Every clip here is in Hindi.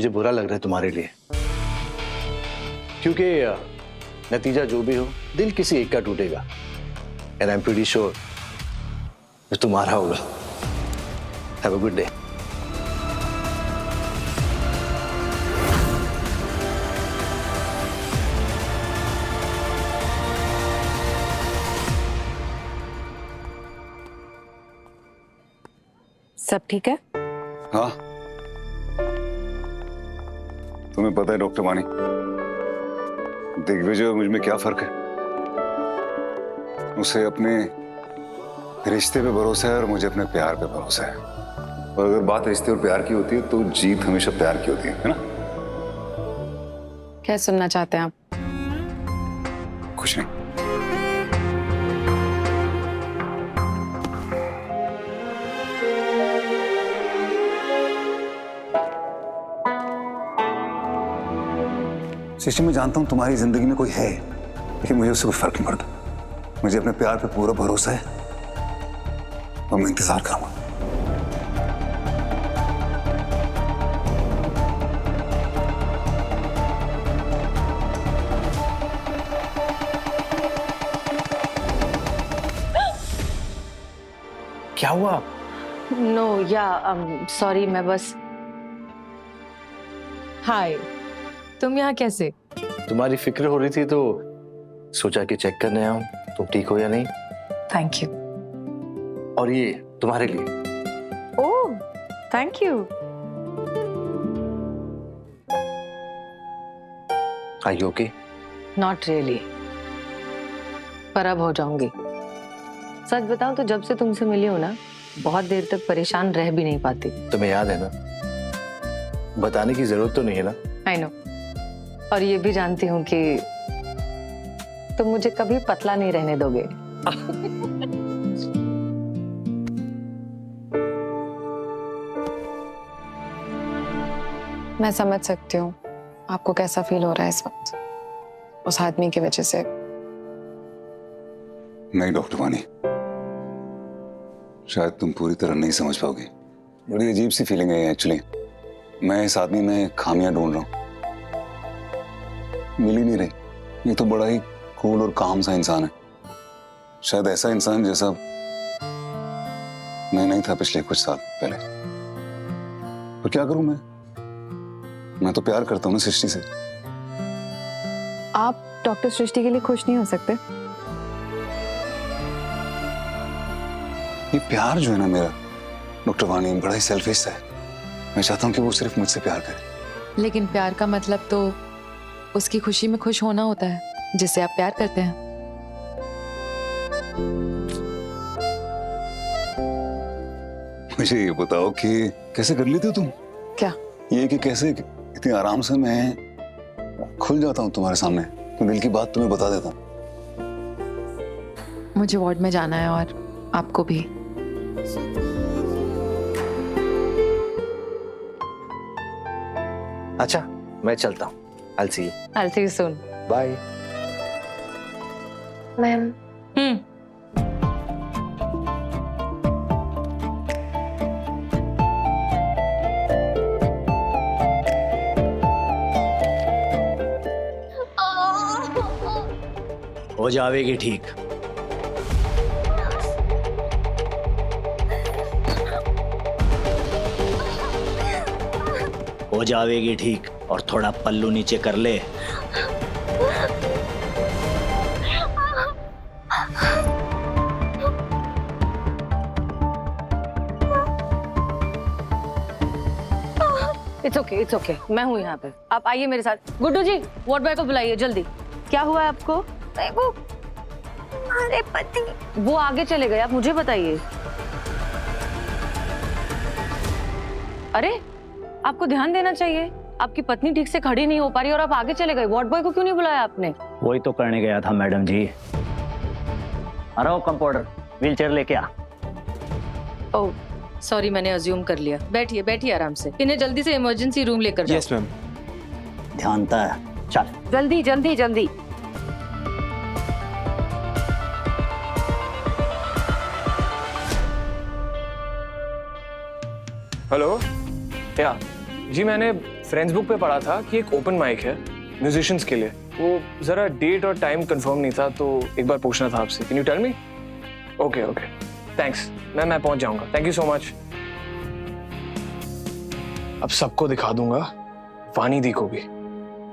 मुझे बुरा लग रहा है तुम्हारे लिए, क्योंकि नतीजा जो भी हो दिल किसी एक का टूटेगा, and I am pretty sure तुम्हारा होगा। Have a good day. सब ठीक है? हाँ, तुम्हें पता है डॉक्टर वानी, दिग्विजय और मुझ में क्या फर्क है? उसे अपने रिश्ते पे भरोसा है और मुझे अपने प्यार पे भरोसा है। और अगर बात रिश्ते और प्यार की होती है तो जीत हमेशा प्यार की होती है ना? क्या सुनना चाहते हैं आप? कुछ नहीं। सृष्टि, मैं जानता हूं तुम्हारी जिंदगी में कोई है, लेकिन मुझे उससे कोई फर्क नहीं पड़ता। मुझे अपने प्यार पे पूरा भरोसा है और मैं इंतजार करूंगा। क्या हुआ? नो या सॉरी, मैं बस। हाय, तुम यहाँ कैसे? तुम्हारी फिक्र हो रही थी तो सोचा कि चेक करने आऊं तुम ठीक हो या नहीं। Thank you. और ये तुम्हारे लिए। Oh, thank you. Are you okay? Not really, पर अब हो जाऊंगी। सच बताऊं तो जब से तुमसे मिली हूं ना, बहुत देर तक परेशान रह भी नहीं पाती। तुम्हें याद है ना, बताने की जरूरत तो नहीं है ना? आई नो, और ये भी जानती हूँ कि तुम मुझे कभी पतला नहीं रहने दोगे। मैं समझ सकती हूँ आपको कैसा फील हो रहा है इस वक्त उस आदमी की वजह से। नहीं डॉक्टर वानी, शायद तुम पूरी तरह नहीं समझ पाओगे। बड़ी अजीब सी फीलिंग है एक्चुअली। मैं इस आदमी में खामियां ढूंढ रहा हूं, मिल ही नहीं रही। ये तो बड़ा ही कूल और काम सा इंसान है, शायद ऐसा इंसान जैसा मैं नहीं था पिछले कुछ साल पहले। पर क्या करूं मैं तो प्यार करता हूं ना सृष्टि से। आप डॉक्टर सृष्टि के लिए खुश नहीं हो सकते? ये प्यार जो है ना मेरा डॉक्टर वानी, बड़ा ही सेल्फिश सा है। मैं चाहता हूं कि वो सिर्फ मुझसे प्यार करे। लेकिन प्यार का मतलब तो उसकी खुशी में खुश होना होता है, जिसे आप प्यार करते हैं। मुझे ये बताओ कि कैसे कर लेते हो तुम? क्या? ये कि कैसे इतनी आराम से मैं खुल जाता हूँ तुम्हारे सामने, तो दिल की बात तुम्हें बता देता हूँ। मुझे वार्ड में जाना है और आपको भी। अच्छा, मैं चलता हूँ। I'll see you. I'll see you soon. Bye. Ma'am. हो जाएगी ठीक। हो जाएगी ठीक, और थोड़ा पल्लू नीचे कर ले। इट्स ओके, मैं हूँ यहाँ पे। आप आइए मेरे साथ। गुड्डू जी, वार्ड बॉय को बुलाइए जल्दी। क्या हुआ है आपको? वो हमारे पति। वो आगे चले गए, आप मुझे बताइए। अरे, आपको ध्यान देना चाहिए। आपकी पत्नी ठीक से खड़ी नहीं हो पा रही और आप आगे चले गए। वार्ड बॉय को क्यों नहीं बुलाया आपने? वही तो करने गया था मैडम जी। अरे ओ कंपाउंडर, व्हीलचेयर लेके आ। ओह सॉरी, मैंने अज्यूम कर लिया। बैठिए बैठिए आराम से। इन्हें जल्दी से इमरजेंसी रूम लेकर जाओ। Yes ma'am. ध्यान था, चल जल्दी जल्दी जल्दी। हेलो, या जी मैंने फ्रेंड्स बुक पे पढ़ा था कि एक ओपन माइक है म्यूजिशियंस के लिए। वो जरा डेट और टाइम कंफर्म नहीं था तो एक बार पूछना था आपसे। Can you tell me? Okay okay, thanks. मैं पहुंच जाऊंगा। Thank you so much. अब सबको दिखा दूंगा, वानी दी को भी,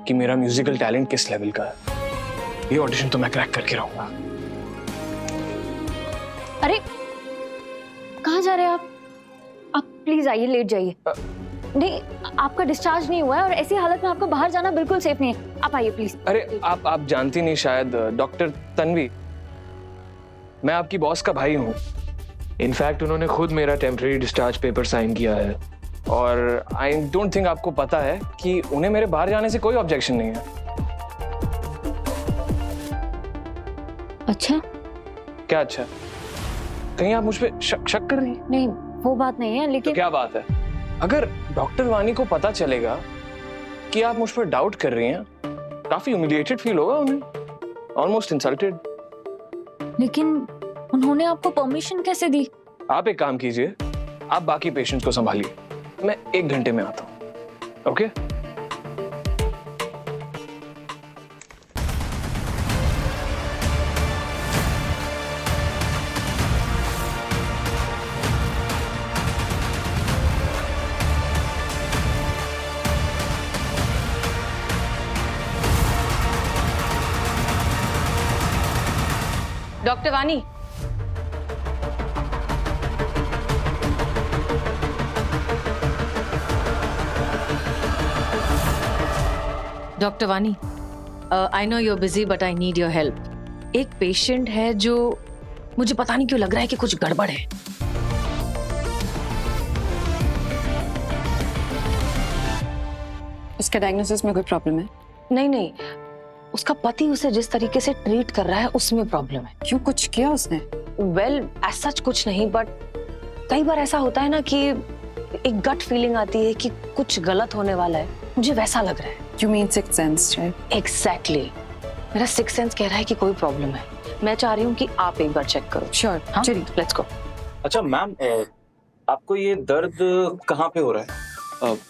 कि मेरा म्यूजिकल टैलेंट किस लेवल का है। ये ऑडिशन तो मैं क्रैक करके रहूंगा। अरे कहाँ जा रहे हैं आप प्लीज आइए, लेट जाइए। नहीं, आपका डिस्चार्ज नहीं हुआ है और ऐसी हालत में आपको बाहर जाना बिल्कुल सेफ नहीं है। आप आइए प्लीज। अरे आप जानती नहीं शायद, डॉक्टर तन्वी, मैं आपकी बॉस का भाई हूँ। इनफैक्ट उन्होंने खुद मेरा टेम्परेरी डिस्चार्ज पेपर साइन किया है और आई डोंट थिंक आपको पता है कि उन्हें मेरे बाहर जाने से कोई ऑब्जेक्शन नहीं है। अच्छा? क्या अच्छा? कहीं आप मुझ पे शक कर रही हैं? नहीं, वो बात नहीं है, तो लेकिन क्या बात है? अगर डॉक्टर वानी को पता चलेगा कि आप मुझ पर डाउट कर रही हैं, काफी ह्यूमिलिएटेड फील होगा उन्हें, ऑलमोस्ट इंसल्टेड। लेकिन उन्होंने आपको परमिशन कैसे दी? आप एक काम कीजिए, आप बाकी पेशेंट्स को संभालिए, मैं 1 घंटे में आता हूँ। Okay? Doctor Wani, doctor Wani, I know you are busy but I need your help. एक पेशेंट है जो मुझे पता नहीं क्यों लग रहा है कि कुछ गड़बड़ है। उसके डायग्नोसिस में कोई प्रॉब्लम है? नहीं, उसका पति उसे जिस तरीके से ट्रीट कर रहा है उसमें प्रॉब्लम है। क्यों, कुछ किया उसने? वेल एज सच कुछ नहीं, बट कई बार ऐसा होता है ना कि एक गट फीलिंग आती है कि कुछ गलत होने वाला है। मुझे वैसा लग रहा है। You mean sixth sense, right? Exactly मेरा सिक्स सेंस कह रहा है कि कोई प्रॉब्लम है। मैं चाह रही हूँ कि आप एक बार चेक करो। Sure, हाँ, चलिए। Let's go. अच्छा मैम, आपको ये दर्द कहाँ पे हो रहा है?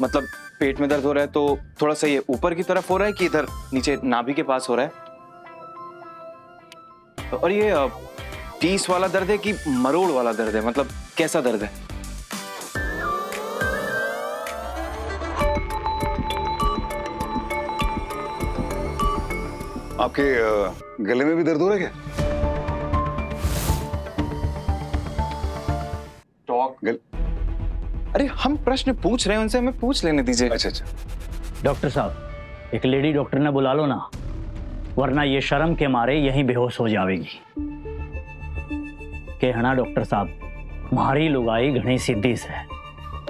मतलब पेट में दर्द हो रहा है तो थोड़ा सा ये ऊपर की तरफ हो रहा है कि इधर नीचे नाभि के पास हो रहा है? और ये टीस वाला दर्द है कि मरोड़ वाला दर्द है? मतलब कैसा दर्द है? आपके गले में भी दर्द हो रहा है क्या? अरे हम प्रश्न पूछ रहे हैं उनसे, हमें पूछ लेने दीजिए। अच्छा। डॉक्टर साहब, एक लेडी डॉक्टर ने बुला लो ना, वरना ये शर्म के मारे यहीं बेहोश हो जाएगी। कहना डॉक्टर साहब, मारी लुगाई घनी सीधी से,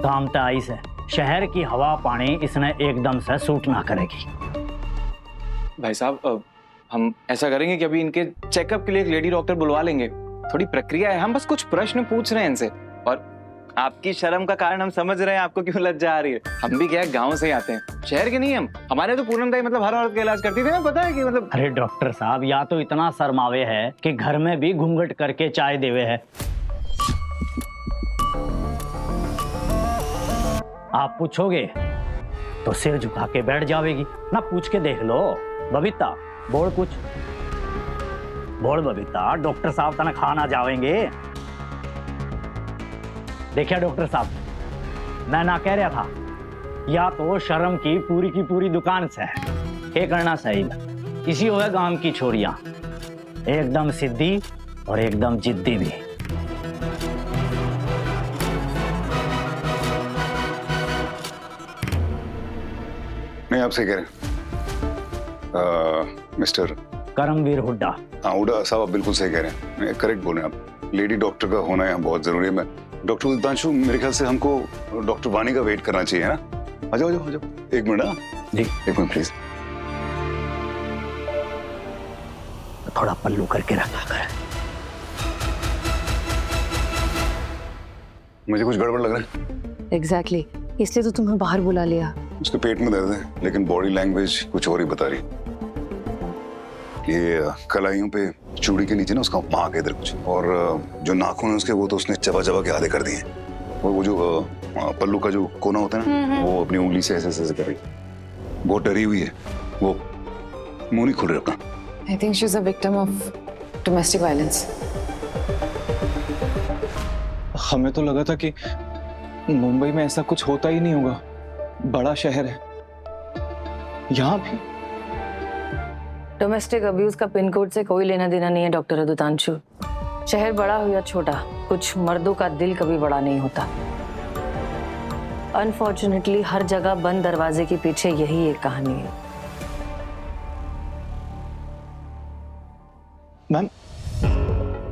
काम ते आई से, शहर की हवा पानी इसने एकदम से सूट ना करेगी। भाई साहब, हम ऐसा करेंगे कि अभी इनके चेकअप के लिए एक लेडी डॉक्टर बुलवा लेंगे। थोड़ी प्रक्रिया है, हम बस कुछ प्रश्न पूछ रहे हैं इनसे। और आपकी शर्म का कारण हम समझ रहे हैं, आपको क्यों लज्जा आ रही है। हम भी क्या है, गांव से ही आते हैं, शहर के नहीं हम। हमारे तो पूनम दाई मतलब हर औरत का इलाज करती थी ना, पता है कि मतलब। अरे डॉक्टर साहब, या तो इतना शर्मावे है कि घर में भी घूंघट करके चाय देवे है। आप पूछोगे तो सिर झुका के बैठ जावेगी ना। पूछ के देख लो। बबीता बोल कुछ, बोल बबीता, डॉक्टर साहब तना खाना जावेंगे। देखिए डॉक्टर साहब, मैं ना कह रहा था, या तो शर्म की पूरी दुकान से है। क्या करना सही, इसी हो गांव की छोरियां, एकदम सिद्धि और एकदम जिद्दी भी। नहीं, आप सही कह रहे हैं मिस्टर करमवीर हुड्डा। हाँ, हुड्डा साहब, आप बिल्कुल सही कह रहे हैं, करेक्ट बोल रहे हैं आप। लेडी डॉक्टर का होना यहाँ बहुत जरूरी है। मैं डॉक्टर उदितांशु, मेरे ख्याल से हमको डॉक्टर वानी का वेट करना चाहिए, है ना? आ जाओ। एक मिनट। हाँ जी, एक मिनट प्लीज। थोड़ा पल्लू करके रखा कर। मुझे कुछ गड़बड़ लग रहा है। एग्जैक्टली, इसलिए तो तुम्हें बाहर बुला लिया। उसके पेट में दर्द है, लेकिन बॉडी लैंग्वेज कुछ और ही बता रही। ये कलाइयों पे चूड़ी के नीचे ना उसका मार्क है इधर कुछ, और जो नाखून है उसके वो तो उसने चबा के आधे कर दिए। वो जो पल्लू का जो कोना होता है ना, वो अपनी उंगली से ऐसे ऐसे कर रही है। बहुत डरी हुई है वो, मुंह नहीं खोल रही अपना। I think she's a victim of domestic violence. हमें तो लगा था कि मुंबई में ऐसा कुछ होता ही नहीं होगा, बड़ा शहर है। यहाँ भी डोमेस्टिक अब्यूज का पिन कोड से कोई लेना देना नहीं है डॉक्टर अदुतांशु। शहर बड़ा हो या छोटा, कुछ मर्दों का दिल कभी बड़ा नहीं होता। अनफॉर्चुनेटली हर जगह बंद दरवाजे के पीछे यही एक कहानी है। मैम,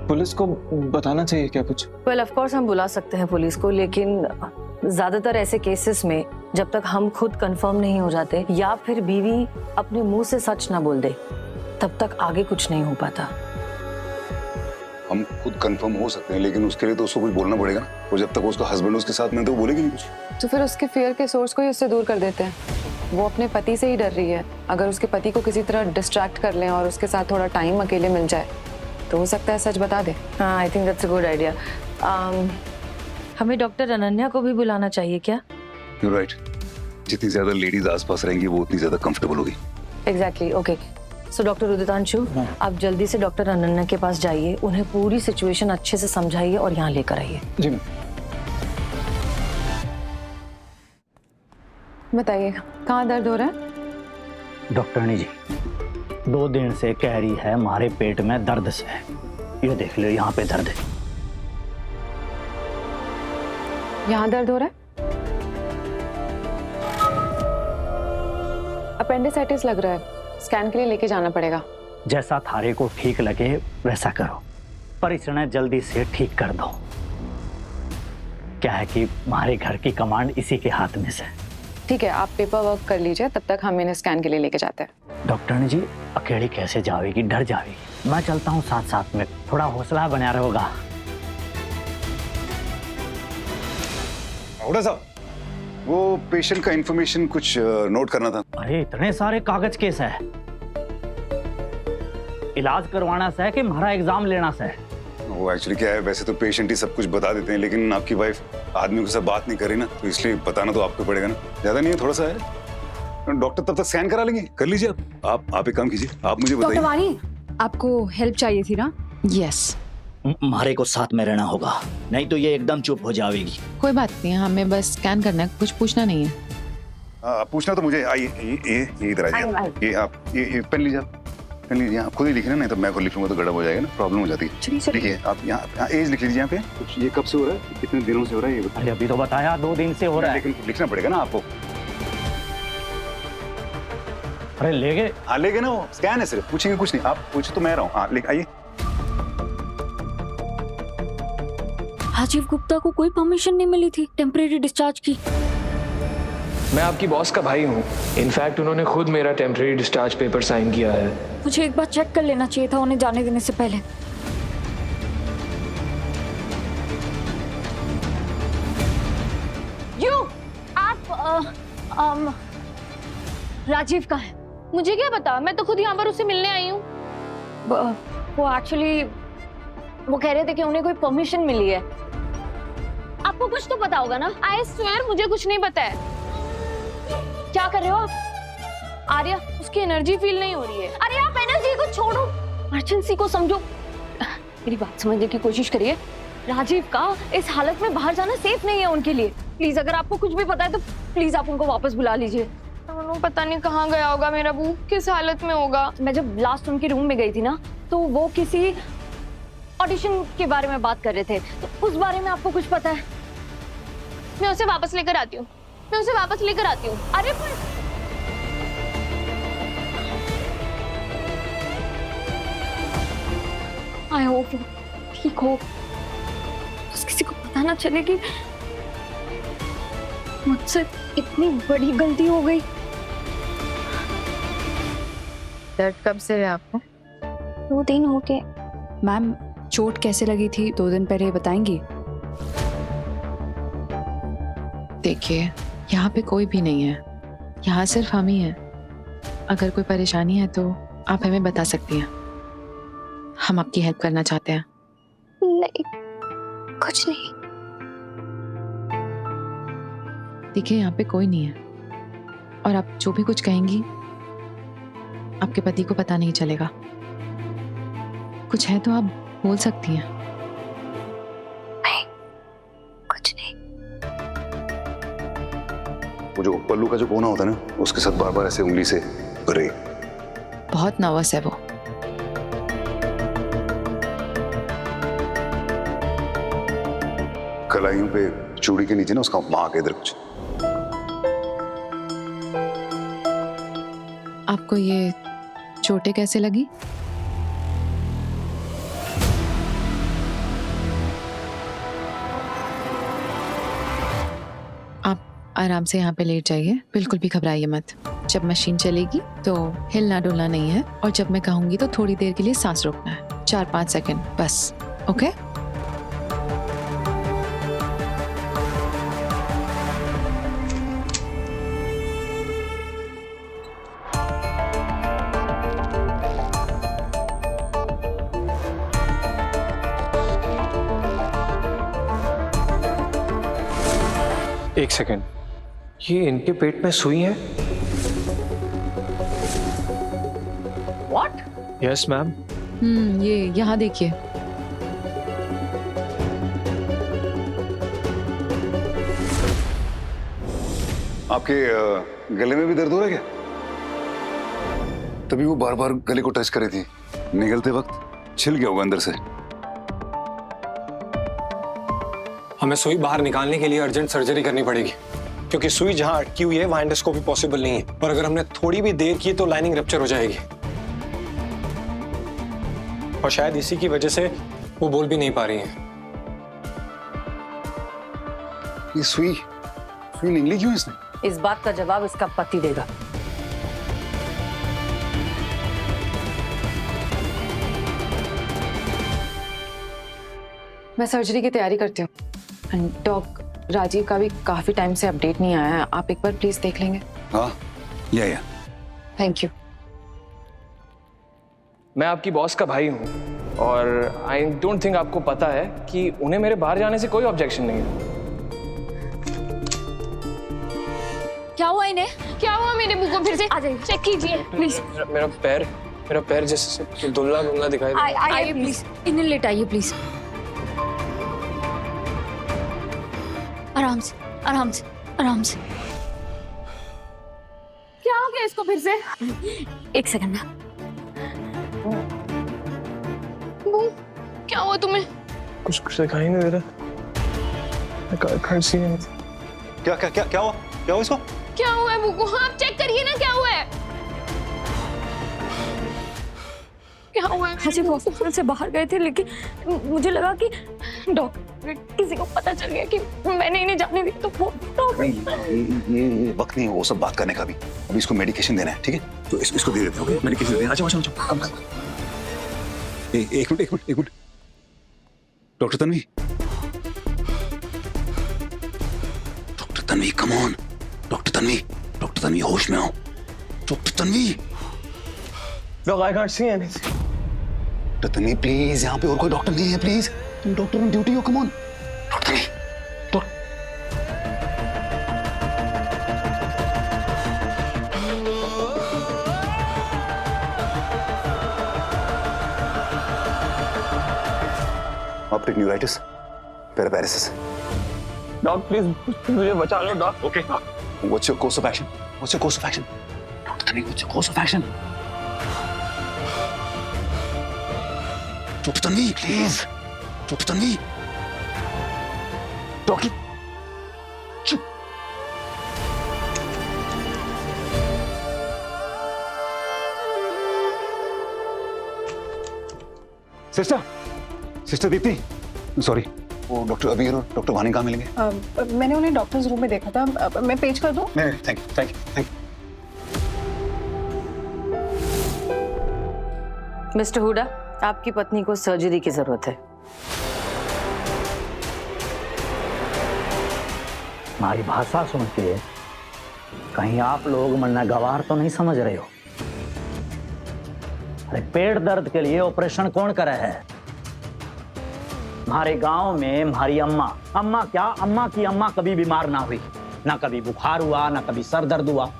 पुलिस को बताना चाहिए क्या कुछ? वेल ऑफ कोर्स हम बुला सकते हैं पुलिस को, लेकिन ज्यादातर ऐसे केसेस में जब तक हम खुद कंफर्म नहीं हो जाते या फिर बीवी अपने मुंह से सच ना बोल दे, तब तक आगे कुछ नहीं हो पाता। हम खुद कंफर्म हो सकते हैं, लेकिन उसके लिए तो उसको कुछ बोलना पड़ेगा ना। और जब तक उसका हस्बैंड उसके साथ में तो वो बोलेगी नहीं कुछ। तो फिर उसके फियर के सोर्स को ही उससे दूर कर देते हैं। वो अपने पति से ही डर रही है। अगर उसके पति को किसी तरह डिस्ट्रैक्ट कर लें और उसके साथ थोड़ा टाइम अकेले मिल जाए तो हो सकता है सच बता दे। हाँ, I think that's a good idea. हमें डॉक्टर अनन्या को भी बुलाना चाहिए क्या? You're right. जितनी ज्यादा लेडीज आसपास रहेंगी वो उतनी ज्यादा कंफर्टेबल होगी। Exactly, okay. सो डॉक्टर उदितांशु, आप जल्दी से डॉक्टर अनन्या के पास जाइए, उन्हें पूरी सिचुएशन अच्छे से समझाइए और यहाँ लेकर आइए। जी मैम। बताइए कहाँ दर्द हो रहा है? डॉक्टरनी जी 2 दिन से कह रही है हमारे पेट में दर्द से है। ये देख लो, यहाँ पे दर्द है। यहाँ दर्द हो रहा है? अपेंडिसाइटिस लग रहा है, स्कैन के लिए लेके जाना पड़ेगा। जैसा थारे को ठीक लगे वैसा करो, पर इसे जल्दी से ठीक कर दो। क्या है कि हमारे घर की कमांड इसी के हाथ में से। ठीक है, आप पेपर वर्क कर लीजिए, तब तक हम इन्हें स्कैन के लिए लेके जाते हैं। डॉक्टरनी जी अकेली कैसे जाएगी, डर जाएगी। मैं चलता हूँ साथ साथ में, थोड़ा हौसला बना रहेगा। अहुड़ा साहब, वो पेशेंट का इंफॉर्मेशन कुछ नोट करना था। अरे इतने सारे कागज केस है, इलाज करवाना से है कि हमारा एग्जाम लेना से है? वो एक्चुअली क्या है, वैसे तो पेशेंट ही सब कुछ बता देते हैं, लेकिन आपकी वाइफ आदमी के साथ बात नहीं कर रही ना, तो इसलिए बताना तो आपको पड़ेगा ना। ज्यादा नहीं है, थोड़ा सा है। डॉक्टर तब तक स्कैन करा लेंगे, कर लीजिए आप एक काम कीजिए, आप मुझे बताइए। डॉक्टर वानी, आपको हेल्प चाहिए थी ना? यस। हमारे को साथ में रहना होगा, नहीं तो ये एकदम चुप हो जाएगी। कोई बात नहीं, हमें बस स्कैन करना है, कुछ पूछना नहीं है। पूछना तो मुझे, आइए ये इधर आइए। ये आप ये पेन लीजिए, आप पेन लीजिए। आप खुद ही लिखना, नहीं तो मैं खुद लिखूंगा तो गड़बड़ हो जाएगा ना, प्रॉब्लम हो जाती है। लिखिए आप यहाँ एज लिख लीजिए। यहाँ पे ये कब से हो रहा है, कितने दिनों से हो रहा है ये बताइए। अरे अभी तो बताया 2 दिन से हो रहा है। लेकिन लिखना पड़ेगा ना आपको। अरे ले गए? हाँ ले गए ना, वो स्कैन है सिर्फ, पूछेंगे कुछ नहीं। आप पूछे तो मैं रहा हूँ। हाँ लिख आइए। राजीव गुप्ता को कोई परमिशन नहीं मिली थी टेम्परेरी डिस्चार्ज की। मैं आपकी बॉस का भाई हूँ। इनफैक्ट उन्होंने खुद मेरा टेम्परेरी डिस्चार्ज पेपर साइन किया है। मुझे एक बार चेक कर लेना चाहिए था उन्हें जाने देने से पहले। आप राजीव का है? मुझे क्या पता, मैं तो खुद यहाँ पर उससे मिलने आई हूँ। वो एक्चुअली वो कह रहे थे कि उन्हें कोई परमिशन मिली है। आपको कुछ तो पता होगा ना? आई स्वेयर मुझे कुछ नहीं पता है। क्या कर रहे हो आप? आर्या, उसकी एनर्जी फील नहीं हो रही है। अरे आप एनर्जी को छोड़ो, इमरजेंसी को समझो। मेरी बात समझने की कोशिश करिए। राजीव का इस हालत में बाहर जाना सेफ नहीं है उनके लिए। प्लीज अगर आपको कुछ भी पता है तो प्लीज आप उनको वापस बुला लीजिए। पता नहीं कहाँ गया होगा मेरा बू, किस हालत में होगा। मैं जब लास्ट उनके रूम में गई थी ना, तो वो किसी ऑडिशन के बारे में बात कर रहे थे, तो उस बारे में आपको कुछ पता है? मैं उसे वापस लेकर आती हूँ, मैं उसे वापस लेकर आती हूँ। अरे पर आई होप ठीक हो, बस किसी को पता ना चले कि मुझसे इतनी बड़ी गलती हो गई। दर्द कब से है आपको? 2 दिन हो गए। मैम चोट कैसे लगी थी 2 दिन पहले बताएंगी? देखिए यहाँ पे कोई भी नहीं है, यहाँ सिर्फ हम ही हैं। अगर कोई परेशानी है तो आप हमें बता सकती हैं, हम आपकी हेल्प करना चाहते हैं। नहीं, कुछ नहीं। देखिए यहाँ पे कोई नहीं है और आप जो भी कुछ कहेंगी आपके पति को पता नहीं चलेगा। कुछ है तो आप बोल सकती हैं। कुछ नहीं। वो जो पल्लू का जो कोना होता है ना, उसके साथ बार बार ऐसे उंगली से कर रही है। बहुत नर्वस है वो। कलाइयों पे चूड़ी के नीचे ना उसका मार्क है इधर कुछ। आपको ये चोटें कैसे लगी? आप आराम से यहाँ पे लेट जाइए, बिल्कुल भी घबराइए मत। जब मशीन चलेगी तो हिलना डुलना नहीं है और जब मैं कहूंगी तो थोड़ी देर के लिए सांस रोकना है, 4-5 सेकंड बस। ओके? एक सेकेंड, ये इनके पेट में सुई है? What? Yes ma'am. ये यहाँ देखिए। आपके गले में भी दर्द हो रहा है क्या? तभी वो बार बार गले को टच कर रही थी, निगलते वक्त छिल गया होगा अंदर से। हमें सुई बाहर निकालने के लिए अर्जेंट सर्जरी करनी पड़ेगी, क्योंकि सुई जहां अटकी हुई है वहां एंडोस्कोपी पॉसिबल नहीं है, और अगर हमने थोड़ी भी देर की तो लाइनिंग रप्चर हो जाएगी, और शायद इसी की वजह से वो बोल भी नहीं पा रही है। ये सुई निकली क्यों इसने? इस बात का जवाब इसका पति देगा। मैं सर्जरी की तैयारी करती हूँ। डॉक राजीव का भी काफी टाइम से अपडेट नहीं आया है, आप एक बार प्लीज देख लेंगे? हाँ, या थैंक यू। मैं आपकी बॉस का भाई हूँ और आई डोंट थिंक आपको पता है कि उन्हें मेरे बाहर जाने से कोई ऑब्जेक्शन नहीं है। क्या हुआ इन्हें? क्या हुआ मेरे मुंह को? फिर से आ जाइए, चेक कीजिए प्लीज। मेरा पैर जैसे दुल्ला दिखाई दे। आइए प्लीज, इन्हें लेटाइए प्लीज। आराम से आराम से आराम से। क्या हो गया इसको फिर से? एक सेकंड ना। क्या हुआ तुम्हें? कुछ दिखाई नहीं दे रहा। क्या हुआ इसको? क्या हुआ है बुको? हाँ, आप चेक करिए ना क्या हुआ है। क्या हुआ है? हाजी वो हॉस्पिटल से बाहर गए थे, लेकिन मुझे लगा कि डॉक्टर किसी को पता चल गया कि मैंने इन्हें जाने दी, तो वो ये वक्त नहीं है वो सब बात करने का भी। अभी इसको मेडिकेशन देना है, ठीक है? तो इसको दे देते हो। मेडिकेशन दे। अच्छा कम। एक minute. Doctor Tanvi, come on. Doctor Tanvi होश में आओ। Doctor Tanvi. Look, I can't see anything. Doctor Tanvi please, यहाँ पे और कोई डॉक्टर नहीं है, प्लीज। तुम डॉक्टर ऑन ड्यूटी हो, come on. Doctor Tanvi, optic neuritis, paralysis. Doctor please मुझे बचा लो doctor. Okay, what's your course of action? Doctor Tanvi, what's your course of action? Doctor Tanvi please. Doctor Tanvi. Doctor चुप। सिस्टर दीप्ति, सॉरी, वो डॉक्टर अभी और डॉक्टर वानी कहाँ मिलेंगे? मैंने उन्हें डॉक्टर्स रूम में देखा था, मैं पेज कर दूं? नहीं, थैंक यू। मिस्टर हुडा, आपकी पत्नी को सर्जरी की जरूरत है। हमारी भाषा सुन के कहीं आप लोग मरना गवार तो नहीं समझ रहे हो? अरे पेट दर्द के लिए ऑपरेशन कौन करे है? हमारे गांव में हमारी अम्मा की अम्मा कभी बीमार ना हुई। ना कभी बुखार हुआ, ना कभी सर दर्द हुआ।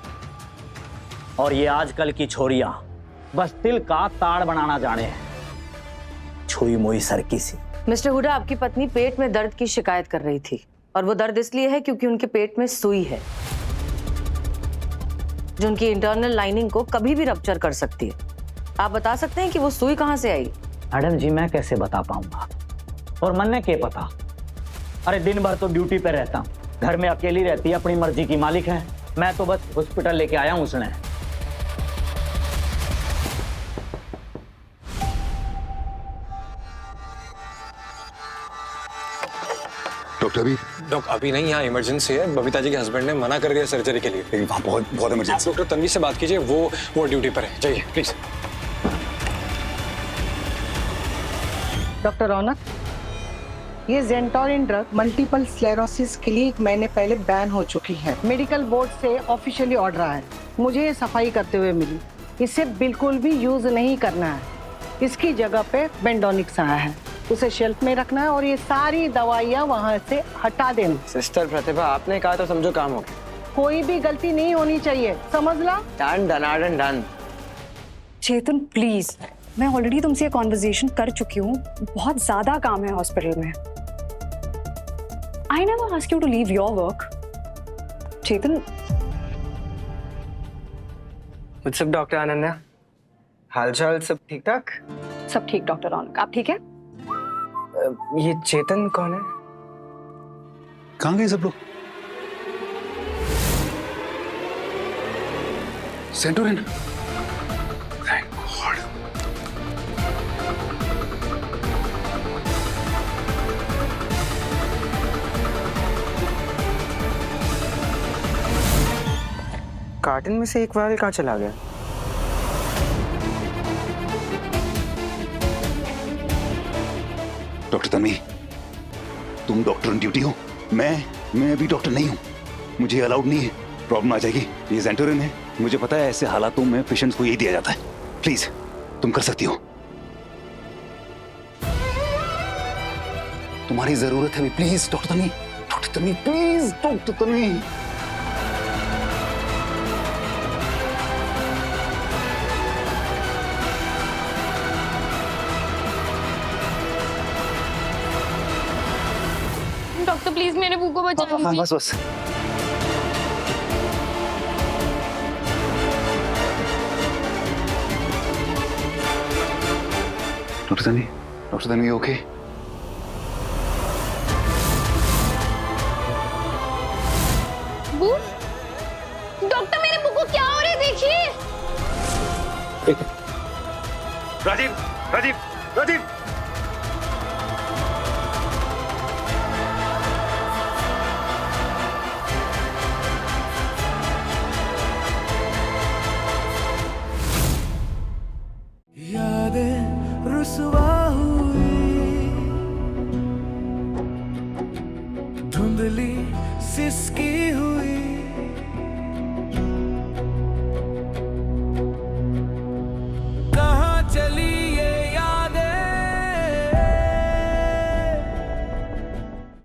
और ये आजकल की छोरियां बस तिल का ताड़ बनाना जाने हैं, छुई मुई सरकी सी। मिस्टर हुडा, आपकी पत्नी पेट में दर्द की शिकायत कर रही थी और वो दर्द इसलिए है क्योंकि उनके पेट में सुई है जो उनकी इंटरनल लाइनिंग को कभी भी रप्चर कर सकती है। आप बता सकते हैं कि वो सुई कहां से आई? मैडम जी, मैं कैसे बता पाऊंगा, और मन ने क्या पता। अरे दिन भर तो ड्यूटी पे रहता हूँ, घर में अकेली रहती है, अपनी मर्जी की मालिक है। मैं तो बस हॉस्पिटल लेके आया हूँ उसने। डॉक्टर अभी अभी नहीं, यहाँ इमरजेंसी है। बबीता जी के हस्बैंड ने मना कर दिया सर्जरी के लिए। लेकिन वहाँ बहुत बहुत इमरजेंसी। डॉक्टर तन्वी से बात कीजिए, वो ड्यूटी पर है। जाइए प्लीज। डॉक्टर रौनक, ये जेंटोरिन ड्रग मल्टीपल स्क्लेरोसिस के लिए 1 महीने पहले बैन हो चुकी है। मेडिकल बोर्ड से ऑफिशियली ऑर्डर है। मुझे ये सफाई करते हुए मिली। इसे बिल्कुल भी यूज नहीं करना है। इसकी जगह पे बेंडोनिक्स आया है, उसे शेल्फ में रखना है और ये सारी दवाइयाँ वहाँ से हटा देना। सिस्टर प्रतिभा, आपने कहा तो समझो काम हो गया। कोई भी गलती नहीं होनी चाहिए, समझ ला। Done done done. Chetan please, मैं ऑलरेडी तुमसे ये कॉन्वर्सेशन कर चुकी हूँ। बहुत ज्यादा काम है हॉस्पिटल में। I never ask you to leave your work. Chetan. What's up doctor Ananya, हालचाल सब ठीक ठाक? सब ठीक डॉक्टर रौनक, आप ठीक है? ये चेतन कौन है? कहाँ गए सब लोग? सेंटोरिन। Thank God. कार्टन में से एक वायल कहाँ चला गया? डॉक्टर तन्वी, तुम डॉक्टर ऑन ड्यूटी हो, मैं अभी डॉक्टर नहीं हूँ। मुझे अलाउड नहीं है, प्रॉब्लम आ जाएगी। ये जेंटोरिन है, मुझे पता है ऐसे हालातों में पेशेंट्स को यही दिया जाता है। प्लीज तुम कर सकती हो, तुम्हारी जरूरत है। Please doctor Tanvi, doctor Tanvi, please doctor Tanvi. Doctor please मेरे बू को बचा लीजिए। बस बस। Doctor Tanvi okay? बू, डॉक्टर मेरे बू को क्या हो रहा है देखिए। राजीव राजीव राजीव। रुसवा हुई धुंधली सिसकी हुई